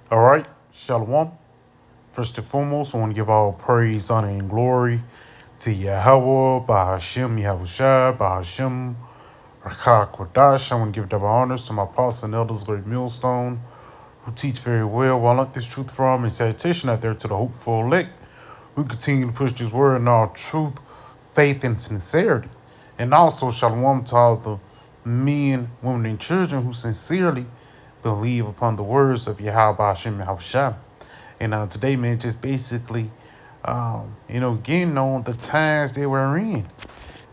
All right, Shalom. First and foremost, I want to give all praise, honor, and glory to Yahweh, Bahashem, Yahushua, Bahashem, Rakah Kodash. I want to give double honors to my apostles and elders, Lord Millstone, who teach very well. While I learned this truth from, and salutation out there to the hopeful elect, who continue to push this word in all truth, faith, and sincerity. And also, Shalom to all the men, women, and children who sincerely believe upon the words of Yahweh Hashem Yahushua. And today, man, just basically, getting on the times that we're in.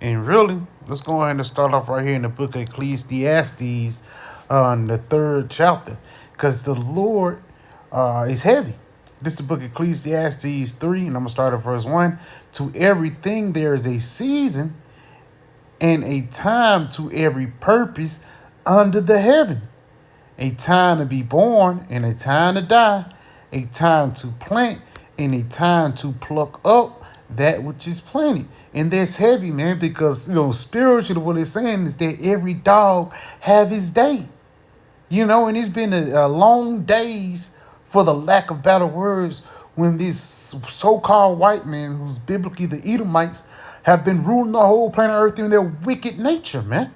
And really, let's go ahead and start off right here in the book of Ecclesiastes, in the third chapter, because the Lord is heavy. This is the book of Ecclesiastes 3, and I'm going to start at verse 1. To everything there is a season and a time to every purpose under the heaven. A time to be born and a time to die, a time to plant and a time to pluck up that which is planted. And that's heavy, man, because, spiritually what it's saying is that every dog have his day. And it's been a long days, for the lack of better words, when this so-called white man, who's biblically the Edomites, have been ruling the whole planet Earth in their wicked nature, man.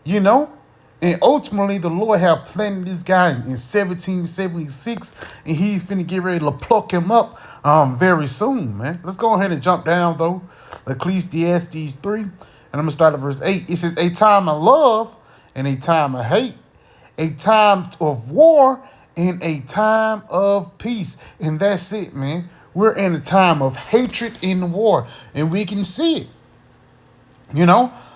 You know? And ultimately, the Lord have planted this guy in 1776, and he's finna get ready to pluck him up very soon, man. Let's go ahead and jump down, though. Ecclesiastes 3, and I'm going to start at verse 8. It says, a time of love and a time of hate, a time of war and a time of peace. And that's it, man. We're in a time of hatred and war, and we can see it.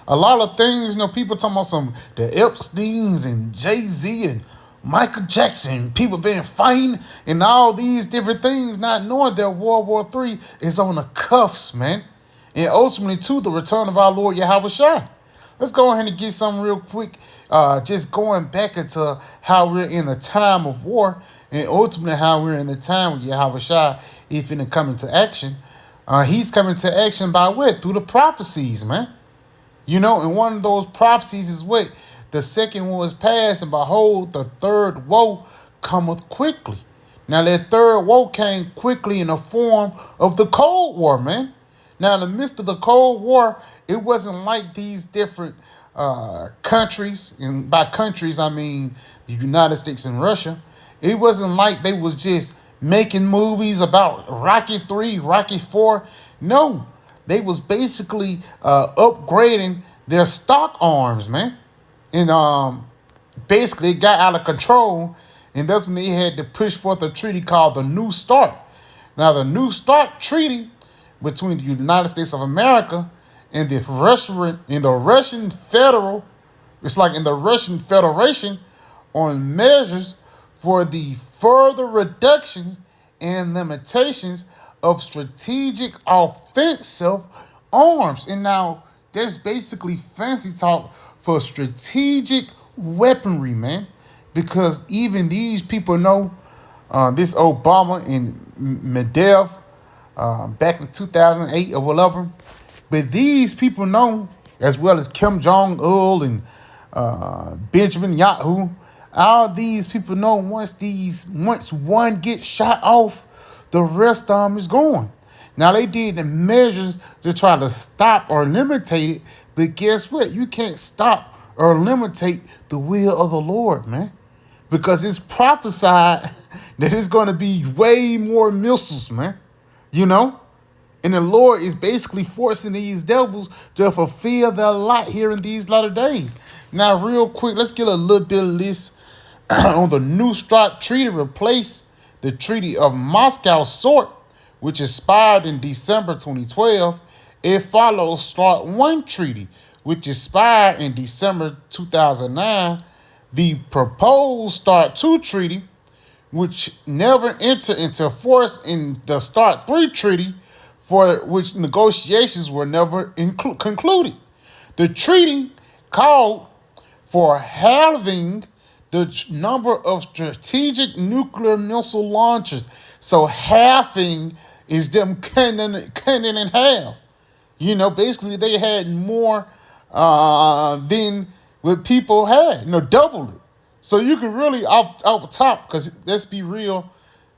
A lot of things, people talking about the Epsteins and Jay-Z and Michael Jackson, people been fighting and all these different things, not knowing that World War III is on the cuffs, man. And ultimately, to the return of our Lord Yahweh Shai. Let's go ahead and get something real quick, just going back into how we're in the time of war and ultimately how we're in the time with Yahweh Shai, if finna come into action. He's coming to action by what? Through the prophecies, man. And one of those prophecies is what? The second one was passed, and behold, the third woe cometh quickly. Now, that third woe came quickly in the form of the Cold War, man. Now, in the midst of the Cold War, it wasn't like these different countries, and by countries, I mean the United States and Russia. It wasn't like they was just making movies about Rocky 3, Rocky 4. No. They was basically upgrading their stock arms, man. And basically it got out of control. And that's when they had to push forth a treaty called the New START. Now, the New START treaty between the United States of America and the Russian Federal, it's like in the Russian Federation, on measures for the further reductions and limitations of strategic offensive arms. And now that's basically fancy talk for strategic weaponry, man. Because even these people know this Obama and Medvedev back in 2008 or whatever. But these people know, as well as Kim Jong-il and Benjamin Yahoo, all these people know once one gets shot off, the rest of them is going. Now, they did the measures to try to stop or limitate it, but guess what? You can't stop or limitate the will of the Lord, man. Because it's prophesied that it's going to be way more missiles, man. And the Lord is basically forcing these devils to fulfill their lot here in these latter days. Now, real quick, let's get a little bit of this on the New START treaty replace the Treaty of Moscow SORT, which expired in December 2012. It follows START 1 treaty, which expired in December 2009. The proposed START 2 treaty, which never entered into force, in the START 3 treaty, for which negotiations were never concluded. The treaty called for halving the number of strategic nuclear missile launchers. So halving is them cutting in half. Basically they had more than what people had. Doubled it. So you can really off the top, because let's be real,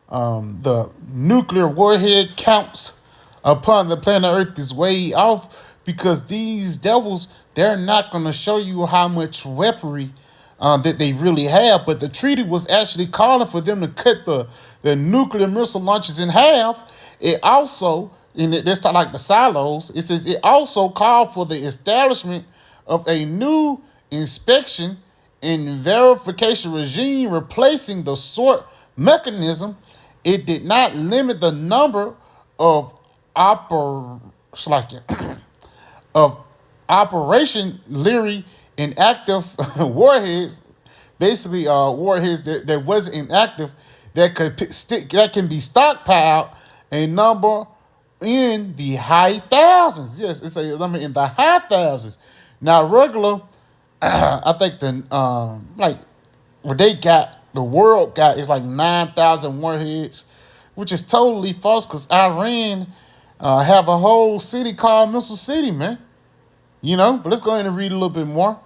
the nuclear warhead counts upon the planet Earth is way off, because these devils, they're not going to show you how much weaponry that they really have. But the treaty was actually calling for them to cut the nuclear missile launches in half. It also, in it, let's talk like the silos, it says it also called for the establishment of a new inspection and verification regime replacing the sort mechanism. It did not limit the number of oper like of Operation Leary inactive warheads, basically warheads that wasn't inactive, that can be stockpiled, a number in the high thousands. Yes, it's a number in the high thousands. Now regular, I think like what they got, the world got is like 9,000 warheads, which is totally false, because Iran have a whole city called Missile City, man. But let's go ahead and read a little bit more.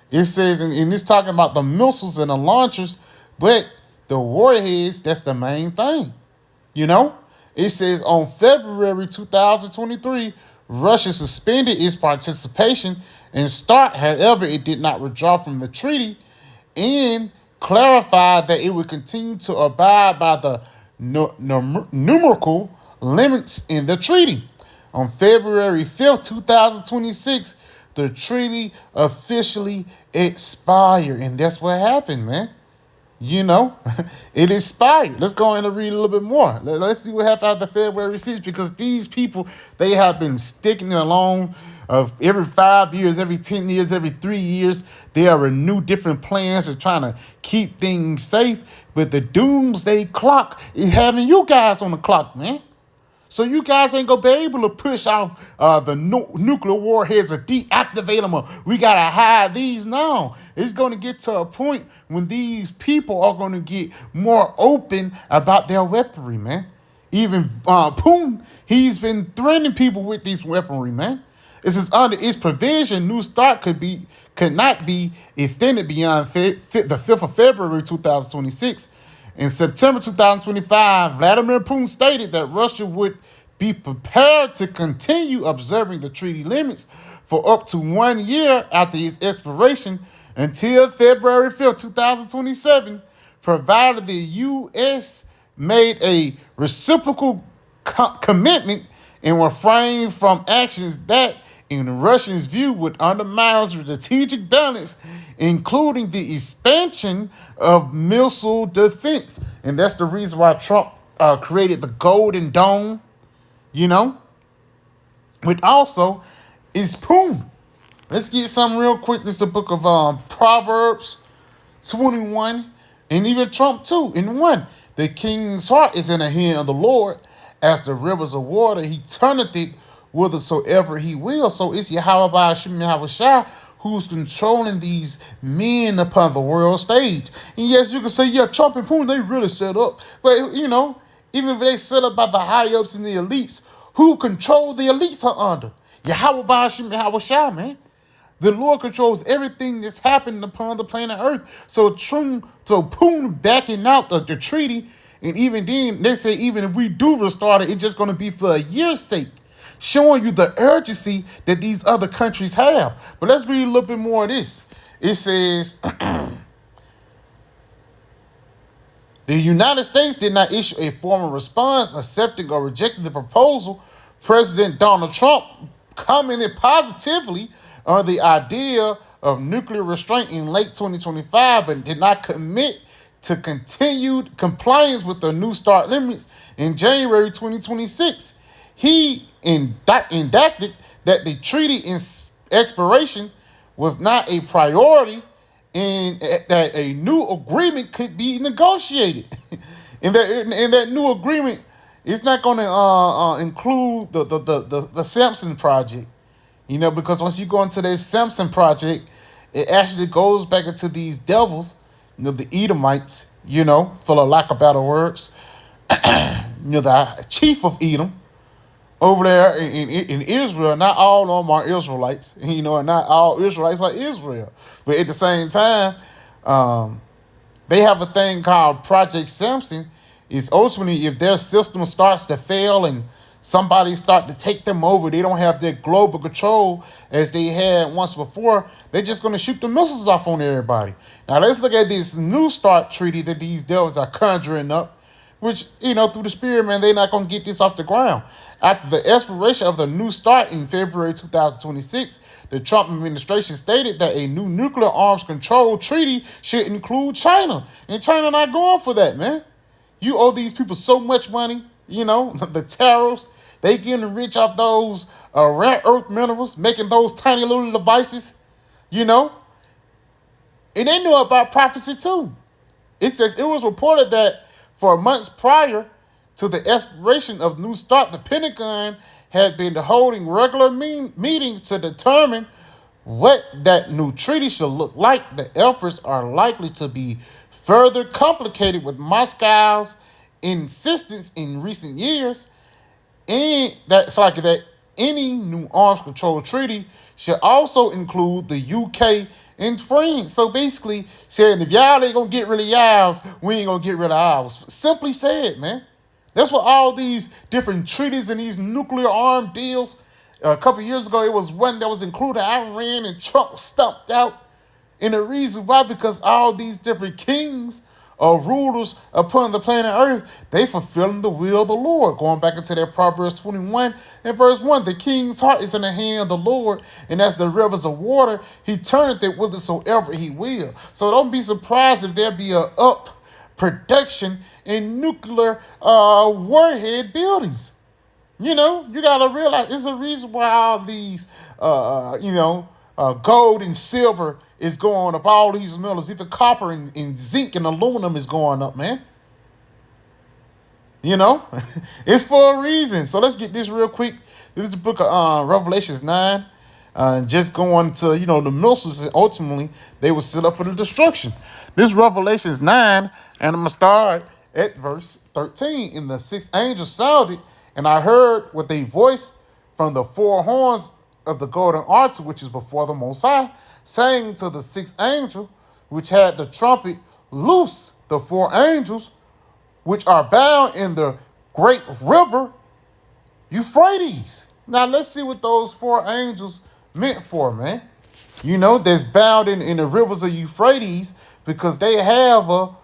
It says, and it's talking about the missiles and the launchers, but the warheads, that's the main thing. It says on February 2023, Russia suspended its participation in START. However, it did not withdraw from the treaty and clarified that it would continue to abide by the numerical limits in the treaty. On February 5th, 2026, the treaty officially expired. And that's what happened, man. It expired. Let's go in and read a little bit more. Let's see what happened after February 6th, because these people, they have been sticking along of every 5 years, every 10 years, every 3 years. They are renew different plans. They're trying to keep things safe. But the doomsday clock is having you guys on the clock, man. So you guys ain't gonna be able to push off the nuclear warheads or deactivate them. Or we gotta hide these now. It's gonna get to a point when these people are gonna get more open about their weaponry, man. Even Putin, he's been threatening people with these weaponry, man. It says under its provision, New START could not be extended beyond the 5th of February 2026. In September 2025, Vladimir Putin stated that Russia would be prepared to continue observing the treaty limits for up to 1 year after its expiration until February 5th, 2027, provided the U.S. made a reciprocal commitment and refrained from actions that, in the Russians' view, would undermine strategic balance, including the expansion of missile defense. And that's the reason why Trump created the Golden Dome, But also is Putin. Let's get something real quick. This is the book of Proverbs 21, and even Trump too, in 1. The king's heart is in the hand of the Lord, as the rivers of water. He turneth it whithersoever he will. So it's Yahweh Ba'ashim Yahweh Shai who's controlling these men upon the world stage. And yes, you can say, yeah, Trump and Putin, they really set up. But, even if they set up by the high-ups and the elites, who control the elites are under? Yahweh Ba'ashim Yahweh Shai, man. The Lord controls everything that's happening upon the planet Earth. So Putin backing out the treaty, and even then, they say even if we do restart it, it's just going to be for a year's sake, showing you the urgency that these other countries have. But let's read a little bit more of this. It says, the United States did not issue a formal response accepting or rejecting the proposal. President Donald Trump commented positively on the idea of nuclear restraint in late 2025, but did not commit to continued compliance with the New START limits in January 2026. He indicted that the treaty expiration was not a priority and that a new agreement could be negotiated. and that new agreement is not going to include the Samson project. Because once you go into this Samson project, it actually goes back into these devils, the Edomites, for the lack of better words, the chief of Edom over there in Israel. Not all of them are Israelites, and not all Israelites are Israel. But at the same time, They have a thing called Project Samson. Is ultimately if their system starts to fail and somebody start to take them over, they don't have their global control as they had once before. They're just going to shoot the missiles off on everybody. Now let's look at this New Start treaty that these devils are conjuring up, which, through the spirit, man, they're not going to get this off the ground. After the expiration of the New Start in February 2026, the Trump administration stated that a new nuclear arms control treaty should include China. And China not going for that, man. You owe these people so much money, the tariffs. They getting rich off those rare earth minerals, making those tiny little devices, And they knew about prophecy too. It says it was reported that for months prior to the expiration of New Start, the Pentagon had been holding regular meetings to determine what that new treaty should look like. The efforts are likely to be further complicated with Moscow's insistence in recent years, and that's like that any new arms control treaty should also include the UK and France. So basically saying if y'all ain't gonna get rid of y'all's, we ain't gonna get rid of ours. Simply said, man. That's what all these different treaties and these nuclear armed deals. A couple years ago, it was one that was included. Iran and Trump stumped out. And the reason why, because all these different kings or rulers upon the planet Earth, they fulfilling the will of the Lord. Going back into that Proverbs 21 and verse 1, the king's heart is in the hand of the Lord, and as the rivers of water, he turneth it whithersoever he will. So don't be surprised if there be a production in nuclear warhead buildings. You got to realize there's a reason why all these, gold and silver is going up. All these metals, even copper and zinc and aluminum is going up, man. It's for a reason. So let's get this real quick. This is the book of Revelations 9. Just going to, the missiles, and ultimately they were set up for the destruction. This Revelations 9, and I'm going to start at verse 13. And the sixth angel sounded, and I heard with a voice from the four horns of the golden altar, which is before the Most High, saying to the sixth angel, which had the trumpet, loose the four angels, which are bound in the great river Euphrates. Now let's see what those four angels meant for, man. That's bound in the rivers of Euphrates because they have a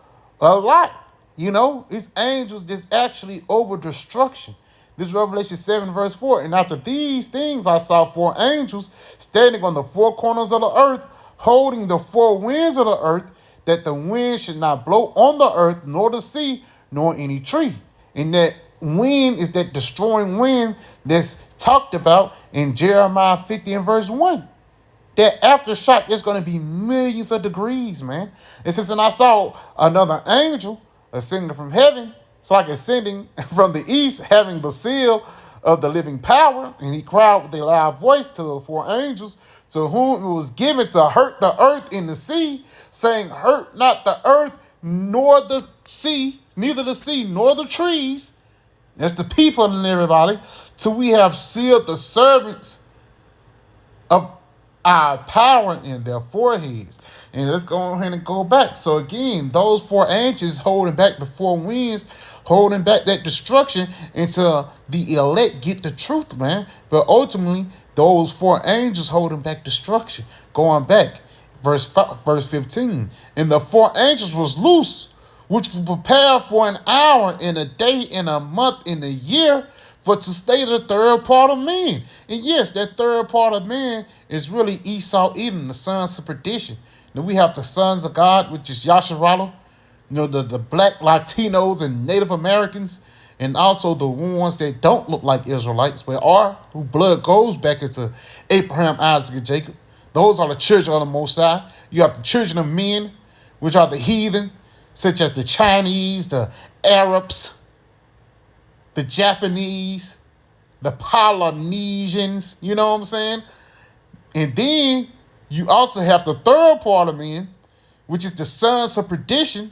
lot. It's angels that's actually over destruction. This Revelation 7 verse 4. And after these things I saw four angels standing on the four corners of the earth, holding the four winds of the earth, that the wind should not blow on the earth, nor the sea, nor any tree. And that wind is that destroying wind that's talked about in Jeremiah 50 and verse 1. That aftershock is going to be millions of degrees, man. It says, and I saw another angel ascending from heaven, so like ascending from the east, having the seal of the living power. And he cried with a loud voice to the four angels, to whom it was given to hurt the earth and the sea, saying, hurt not the earth, nor the sea, neither the sea, nor the trees. That's the people and everybody, till we have sealed the servants of our power in their foreheads. And let's go ahead and go back. So again, those four angels holding back the four winds, holding back that destruction until the elect get the truth, man. But ultimately, those four angels holding back destruction. Going back, verse 15. And the four angels was loose, which was prepared for an hour, in a day, in a month, in a year, for to stay the third part of men. And yes, that third part of men is really Esau, Edom, the sons of perdition. Then we have the sons of God, which is Yasharala, the black Latinos and Native Americans, and also the ones that don't look like Israelites, but are, who blood goes back into Abraham, Isaac, and Jacob. Those are the children of the Most High. You have the children of men, which are the heathen, such as the Chinese, the Arabs, the Japanese, the Polynesians, you know what I'm saying? And then you also have the third part of men, which is the sons of perdition,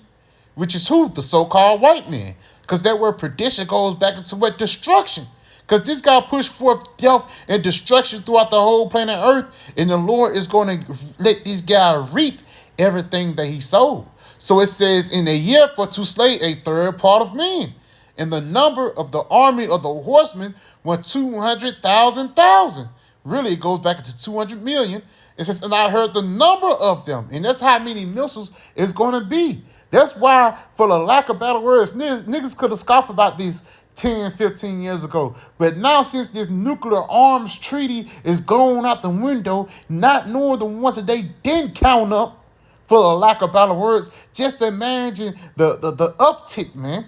which is who? The so-called white man. Because that word perdition goes back into what? Destruction. Because this guy pushed forth death and destruction throughout the whole planet Earth, and the Lord is going to let this guy reap everything that he sowed. So it says, in a year for to slay a third part of men. And the number of the army of the horsemen were 200,000. Really, it goes back to 200 million. It says, and I heard the number of them. And that's how many missiles it's going to be. That's why, for the lack of better words, niggas could have scoffed about these 10, 15 years ago. But now, since this nuclear arms treaty is going out the window, not knowing the ones that they didn't count up, for the lack of better words, just imagine the uptick, man.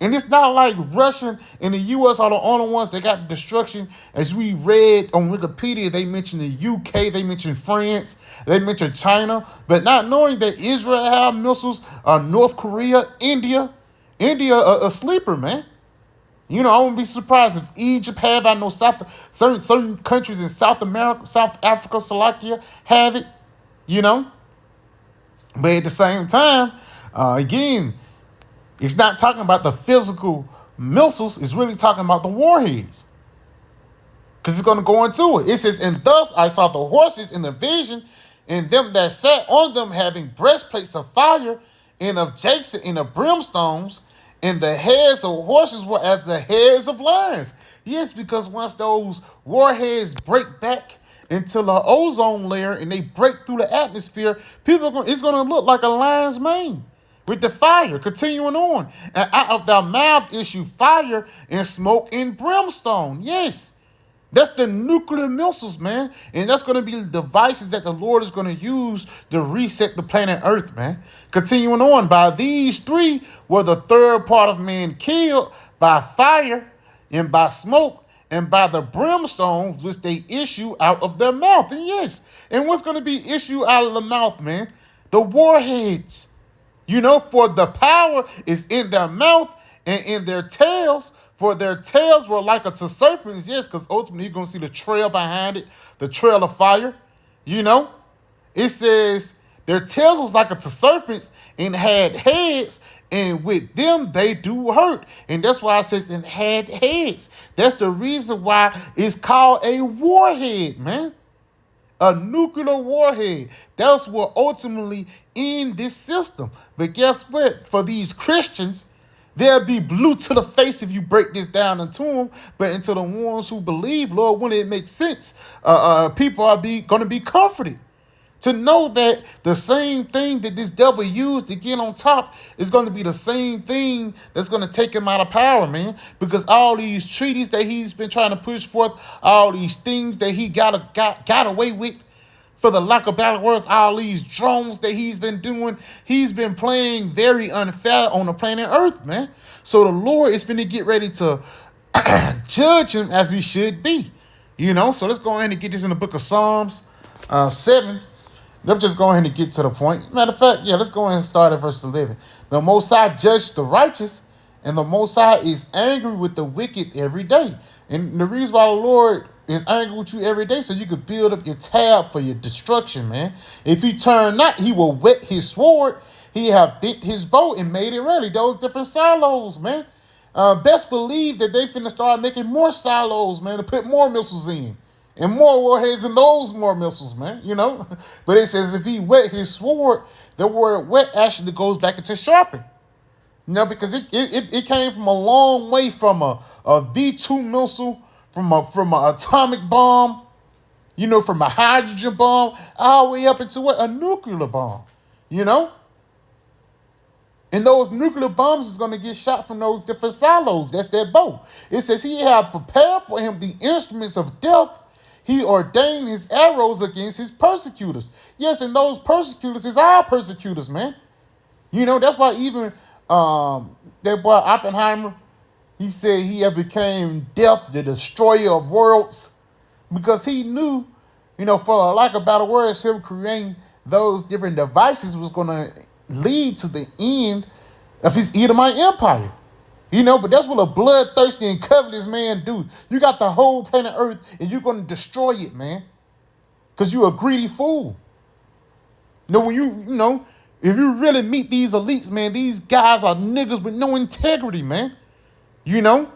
And it's not like Russia and the U.S. are the only ones that got destruction. As we read on Wikipedia, they mentioned the U.K., they mentioned France, they mentioned China. But not knowing that Israel have missiles, North Korea, India a sleeper, man. You know, I wouldn't be surprised if Egypt have. I know certain countries in South America, South Africa, Slovakia have it, you know. But at the same time, again, it's not talking about the physical missiles. It's really talking about the warheads. Because it's going to go into it. It says, and thus I saw the horses in the vision, and them that sat on them having breastplates of fire, and of jakes and of brimstones, and the heads of horses were as the heads of lions. Yes, because once those warheads break back into the ozone layer and they break through the atmosphere, it's going to look like a lion's mane. With the fire, continuing on. And out of thy mouth issue fire and smoke and brimstone. Yes. That's the nuclear missiles, man. And that's going to be the devices that the Lord is going to use to reset the planet Earth, man. Continuing on. By these three were the third part of men killed by fire and by smoke and by the brimstone which they issue out of their mouth. And yes. And what's going to be issued out of the mouth, man? The warheads. You know, for the power is in their mouth and in their tails. For their tails were like unto serpents. Yes, because ultimately you're going to see the trail behind it. The trail of fire. You know. It says their tails was like unto serpents and had heads. And with them they do hurt. And that's why it says and had heads. That's the reason why it's called a warhead, man. A nuclear warhead. That's what ultimately end this system. But guess what? For these Christians, they'll be blue to the face if you break this down into them. But into the ones who believe, Lord, when it makes sense, people are going to be comforted. To know that the same thing that this devil used to get on top is going to be the same thing that's going to take him out of power, man. Because all these treaties that he's been trying to push forth, all these things that he got away with, for the lack of better words, all these drones that he's been doing, he's been playing very unfair on the planet Earth, man. So the Lord is going to get ready to judge him as he should be, you know. So let's go ahead and get this in the book of Psalms 7. Let's just go ahead and get to the point. Matter of fact, yeah, let's go ahead and start at verse 11. The Most High judged the righteous, and the Most High is angry with the wicked every day. And the reason why the Lord is angry with you every day, so you could build up your tab for your destruction, man. If he turn not, he will whet his sword. He have bent his bow and made it ready. Those different silos, man. Best believe that they finna start making more silos, man, to put more missiles in. And more warheads and those more missiles, man, you know. But it says if he wet his sword, the word wet actually goes back into sharpen. You know, because it came from a long way from a V2 missile, from a atomic bomb, you know, from a hydrogen bomb, all the way up into what? A nuclear bomb, you know. And those nuclear bombs is going to get shot from those different silos. That's their bow. It says he had prepared for him the instruments of death. He ordained his arrows against his persecutors. Yes, and those persecutors is our persecutors, man. You know, that's why even that boy Oppenheimer, he said he had became death, the destroyer of worlds, because he knew, you know, for the lack of better words, him creating those different devices was going to lead to the end of his Edomite empire. You know, but that's what a bloodthirsty and covetous man do. You got the whole planet Earth and you're going to destroy it, man. Because you're a greedy fool. You know, when you know, if you really meet these elites, man, these guys are niggas with no integrity, man. You know?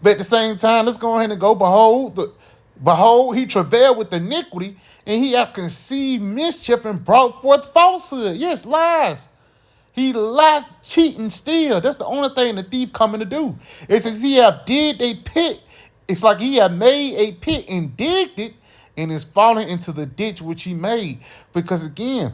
But at the same time, let's go ahead and go behold Behold, he travailed with iniquity, and he hath conceived mischief and brought forth falsehood. Yes, lies. He lies, cheating still. That's the only thing the thief coming to do. It says he have digged a pit. It's like he have made a pit and digged it and is falling into the ditch which he made. Because again,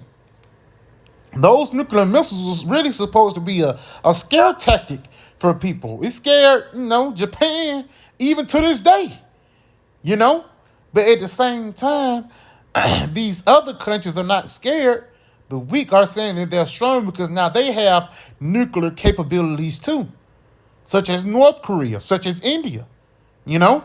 those nuclear missiles was really supposed to be a scare tactic for people. It scared, Japan even to this day, you know? But at the same time, these other countries are not scared. The weak are saying that they're strong because now they have nuclear capabilities too, such as North Korea, such as India, you know,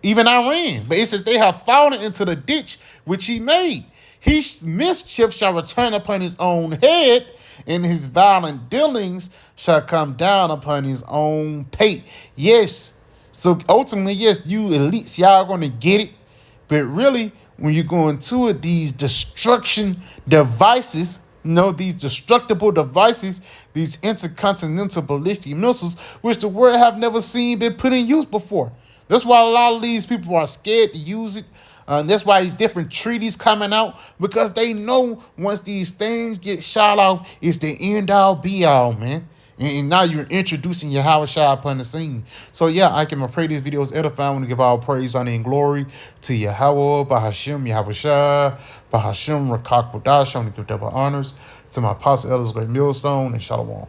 even Iran. But it says they have fallen into the ditch which he made. His mischief shall return upon his own head, and his violent dealings shall come down upon his own pate. Yes. So ultimately, yes, you elites, y'all gonna get it. But really, when you go into it, these destruction devices, these destructible devices, these intercontinental ballistic missiles, which the world have never seen been put in use before. That's why a lot of these people are scared to use it. And that's why these different treaties coming out, because they know once these things get shot off, it's the end all be all, man. And now you're introducing Yahweh Shai upon the scene. So yeah, I can pray this video is edifying. I want to give all praise, honor, and glory to Yahweh, Bahashim, Yahweh Shai, Bahashim, Rakak Wadash. I want to give double honors to my apostle, elders, great millstone, and Shalom.